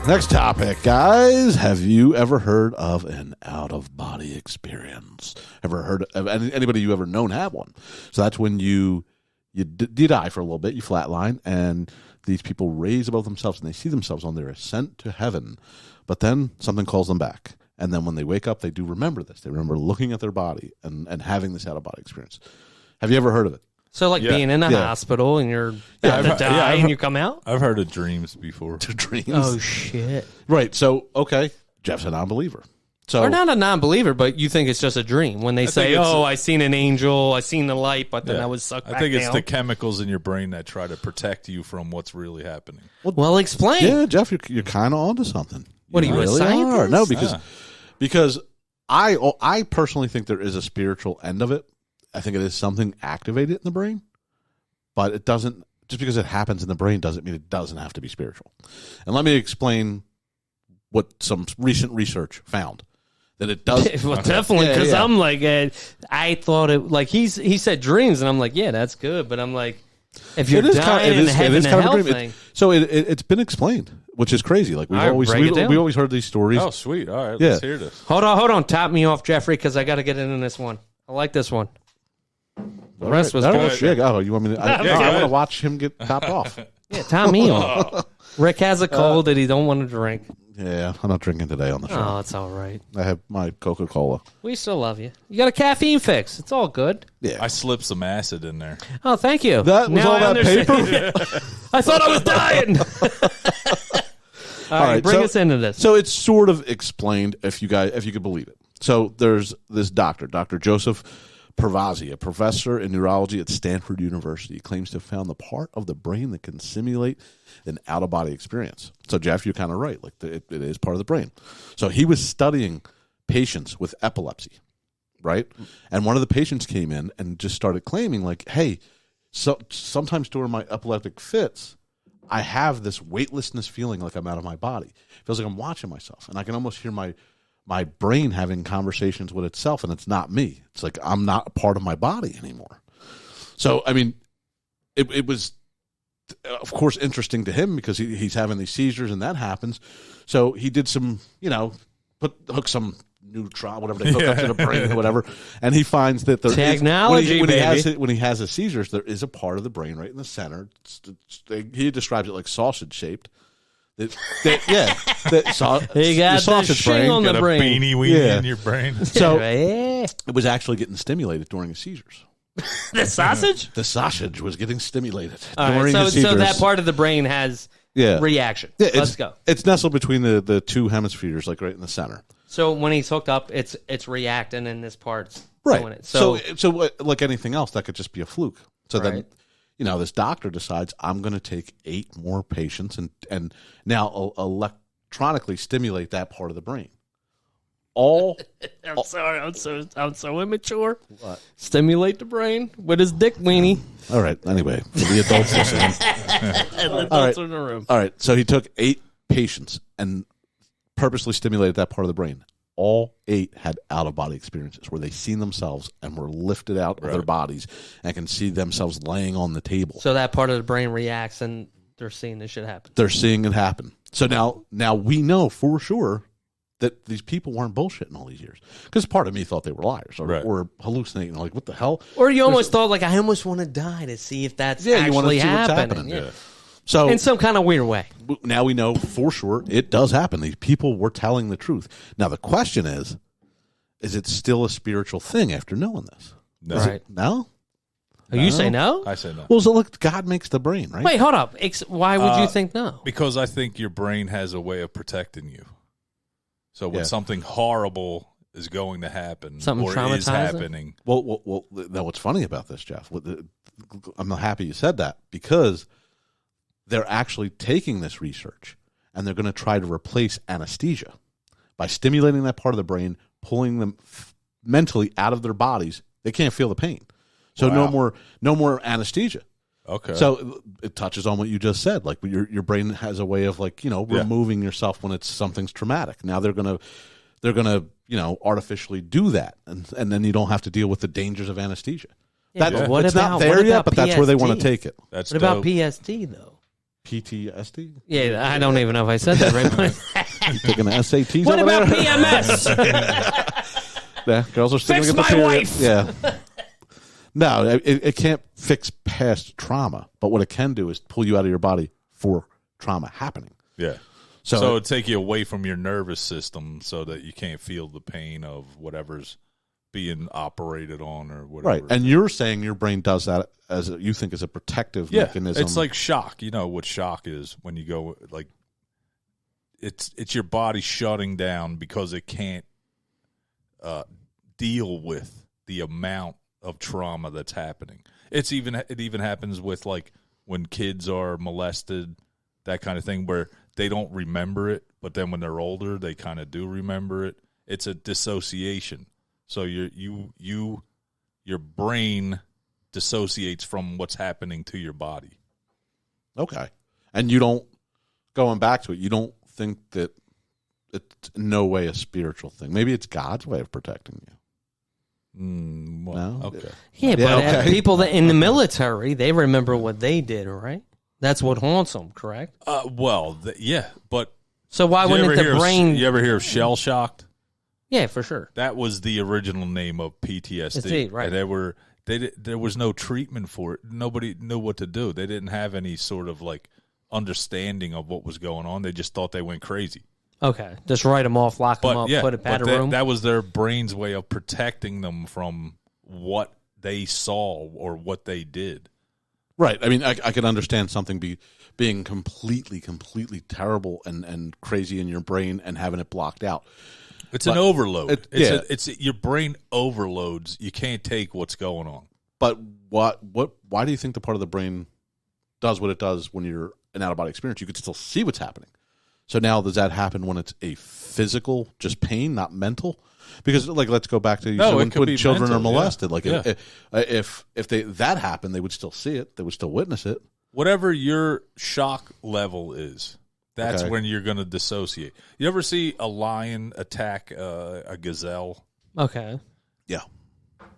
Next topic, guys. Have you ever heard of an out-of-body experience? Ever heard of anybody you ever known have one? So that's when you die for a little bit, you flatline, and these people raise above themselves and they see themselves on their ascent to heaven. But then something calls them back. And then when they wake up, they do remember this. They remember looking at their body and having this out-of-body experience. Have you ever heard of it? So like being in a hospital and you're about to die and you come out? I've heard of dreams before. Dreams? Oh, shit. Right. So, okay, Jeff's a non-believer. So, or not a non-believer, but you think it's just a dream. When they say, I seen an angel, I seen the light, but then I was sucked back I think it's down. the chemicals in your brain that try to protect you from what's really happening. Well, explain. Yeah, Jeff, you're kind of onto something. What, are you a scientist? No, because I personally think there is a spiritual end of it. I think it is something activated in the brain, but it doesn't, just because it happens in the brain doesn't mean it doesn't have to be spiritual. And let me explain what some recent research found. That it does. Well, definitely, because I'm like, I thought it, like, he said dreams, and I'm like, yeah, that's good, but I'm like, if you're dying in heaven and hell thing. It's been explained, which is crazy. Like, we always heard these stories. Oh, sweet. All right, let's hear this. Hold on. Top me off, Jeffrey, because I got to get into this one. I like this one. The rest was bullshit. Oh, you want me to? I want to watch him get topped off. Yeah, top me off. Rick has a cold that he don't want to drink. Yeah, I'm not drinking today on the show. Oh, it's all right. I have my Coca-Cola. We still love you. You got a caffeine fix. It's all good. Yeah. I slipped some acid in there. Oh, thank you. That was all that paper? I thought I was dying. All right, bring us into this. So it's sort of explained, if you could believe it. So there's this doctor, Dr. Joseph Provazzi, a professor in neurology at Stanford University, claims to have found the part of the brain that can simulate an out-of-body experience. So, Jeff, you're kind of right. Like it is part of the brain. So he was studying patients with epilepsy, right? And one of the patients came in and just started claiming, like, hey, so sometimes during my epileptic fits, I have this weightlessness feeling like I'm out of my body. It feels like I'm watching myself, and I can almost hear my brain having conversations with itself, and it's not me. It's like I'm not a part of my body anymore. So, I mean, it was, of course, interesting to him because he's having these seizures, and that happens. So he did some, hook some neutron, whatever they hook up to the brain or whatever, and he finds that there technology, when he has his seizures, there is a part of the brain right in the center. He describes it like sausage-shaped. You got the sausage brain on the brain. A beanie weenie in your brain. So it was actually getting stimulated during his seizures. The sausage? The sausage was getting stimulated during his seizures. So that part of the brain has reaction. Yeah, Let's go. It's nestled between the two hemispheres, like right in the center. So when he's hooked up, it's reacting, and this part's doing it. So like anything else, that could just be a fluke. So then, this doctor decides, I'm going to take 8 more patients and now electronically stimulate that part of the brain. I'm sorry, I'm so immature. What? Stimulate the brain with his dick weenie. All right. Anyway, for the adults listening, and the adults in the room. All right. So he took 8 patients and purposely stimulated that part of the brain. All 8 had out-of-body experiences where they seen themselves and were lifted out of their bodies and can see themselves laying on the table. So that part of the brain reacts, and they're seeing this shit happen. They're seeing it happen. So now we know for sure that these people weren't bullshitting all these years. Because part of me thought they were liars or hallucinating. Like, what the hell? Or you almost thought, like, I almost want to die to see if that's actually happening. Yeah. So in some kind of weird way. Now we know for sure it does happen. These people were telling the truth. Now the question is it still a spiritual thing after knowing this? No. Right. No? You say no? I say no. Well, so look, God makes the brain, right? Wait, hold up. Why would you think no? Because I think your brain has a way of protecting you. So when something horrible is going to happen something or is happening. Well, now what's funny about this, Jeff, I'm happy you said that because they're actually taking this research and they're going to try to replace anesthesia by stimulating that part of the brain, pulling them mentally out of their bodies. They can't feel the pain. So no more anesthesia. Okay. So it touches on what you just said. Like your brain has a way of removing yourself when something's traumatic. Now they're gonna artificially do that, and then you don't have to deal with the dangers of anesthesia. Yeah, It's not there yet, but that's where they want to take it. What about PSD though? PTSD? Yeah, I don't even know if I said that right. You taking the SATs? What over about there? PMS? Yeah, girls are still Fix get the my period. wife. Yeah. No, it can't fix past trauma, but what it can do is pull you out of your body for trauma happening. Yeah. So it'll take you away from your nervous system so that you can't feel the pain of whatever's being operated on or whatever. Right. And you're saying your brain does that as you think is a protective mechanism. It's like shock. You know what shock is when you go like it's your body shutting down because it can't deal with the amount of trauma that's happening. It even happens with like when kids are molested, that kind of thing, where they don't remember it, but then when they're older, they kind of do remember it. It's a dissociation. So your brain dissociates from what's happening to your body. Okay. And you don't, going back to it, you don't think that it's in no way a spiritual thing. Maybe it's God's way of protecting you. No? Okay. Yeah, but people that in the military, they remember what they did, right? That's what haunts them, correct? Yeah, but so why wouldn't the brain? You ever hear of shell shocked? Yeah, for sure. That was the original name of PTSD. Right. And there was no treatment for it. Nobody knew what to do. They didn't have any sort of like understanding of what was going on. They just thought they went crazy. Okay, just write them off, lock them up, put a pad of room. That was their brain's way of protecting them from what they saw or what they did. Right. I mean, I can understand something being completely terrible and crazy in your brain and having it blocked out. It's an overload. It's your brain overloads. You can't take what's going on. But why do you think the part of the brain does what it does when you're an out-of-body experience? You could still see what's happening. So now does that happen when it's a physical, just pain, not mental? Because like let's go back to when children are molested. Like if that happened, they would still see it. They would still witness it. Whatever your shock level is, that's when you're going to dissociate. You ever see a lion attack a gazelle? Okay. Yeah.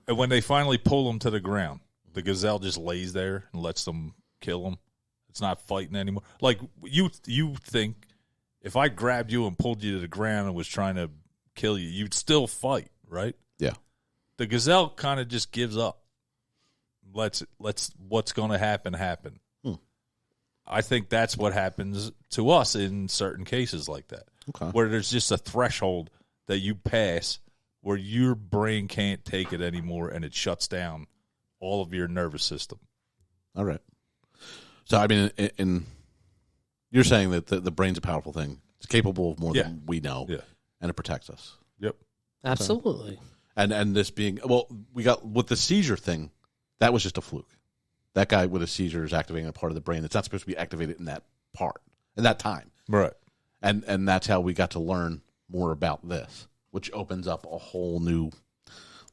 And when they finally pull them to the ground, the gazelle just lays there and lets them kill them. It's not fighting anymore. Like you think if I grabbed you and pulled you to the ground and was trying to kill you, you'd still fight, right? Yeah. The gazelle kind of just gives up. Let's what's going to happen. I think that's what happens to us in certain cases like that. Okay. Where there's just a threshold that you pass where your brain can't take it anymore and it shuts down all of your nervous system. All right. So, I mean, you're saying that the brain's a powerful thing. It's capable of more than we know, and it protects us. Yep. Absolutely. And this being, we got with the seizure thing, that was just a fluke. That guy with a seizure is activating a part of the brain that's not supposed to be activated in that part, in that time. Right. And that's how we got to learn more about this, which opens up a whole new,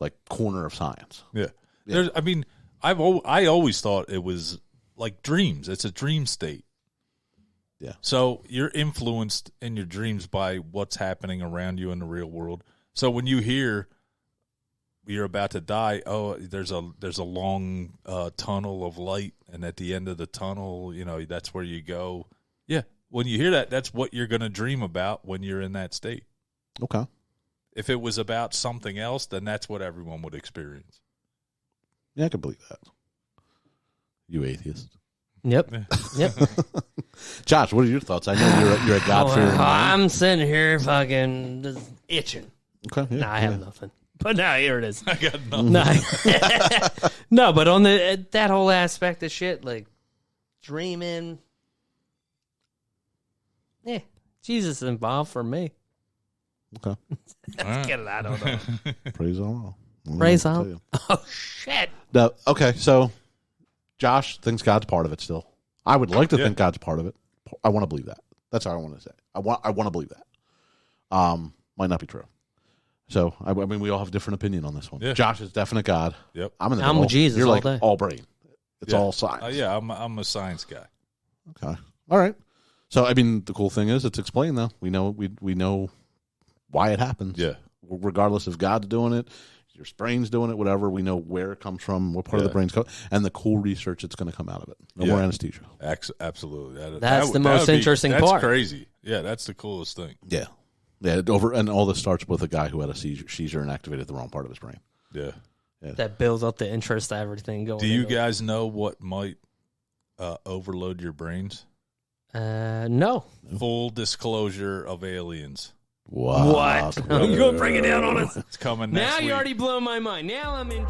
like, corner of science. Yeah. I mean, I always thought it was like dreams. It's a dream state. Yeah. So you're influenced in your dreams by what's happening around you in the real world. So when you hear you're about to die, there's a long tunnel of light, and at the end of the tunnel, that's where you go. Yeah. When you hear that, that's what you're going to dream about when you're in that state. Okay. If it was about something else, then that's what everyone would experience. Yeah, I can believe that. You atheist. Yep. Josh, what are your thoughts? I know you're a God-fearing man. I'm sitting here fucking just itching. Okay. Yeah, I have nothing. But now here it is. I got nothing. No, but on that whole aspect of shit, like dreaming, Jesus is involved for me. Okay. Let's get it out of there. Praise all. Praise all. Oh, shit. No, okay, so Josh thinks God's part of it still. I would like to think God's part of it. I want to believe that. That's all I want to say. I want to believe that. Might not be true. So, I mean, we all have a different opinion on this one. Yeah. Josh is definite God. Yep. I'm in the middle. with Jesus. You're all like day. all brain. It's all science. I'm a science guy. Okay. All right. So, I mean, the cool thing is it's explained, though. We know why it happens. Yeah. Regardless if God's doing it, your brain's doing it, whatever. We know where it comes from, what part of the brain's coming, and the cool research that's going to come out of it. No more anesthesia. Absolutely. That's the most interesting part. That's crazy. Yeah, that's the coolest thing. Yeah. Yeah, and all this starts with a guy who had a seizure and activated the wrong part of his brain. Yeah. That builds up the interest to everything going. Do you guys know what might overload your brains? No. Full disclosure of aliens. Wow. What? I'm going to break it down on us. It's coming next Now week. you already blow my mind. Now I'm in.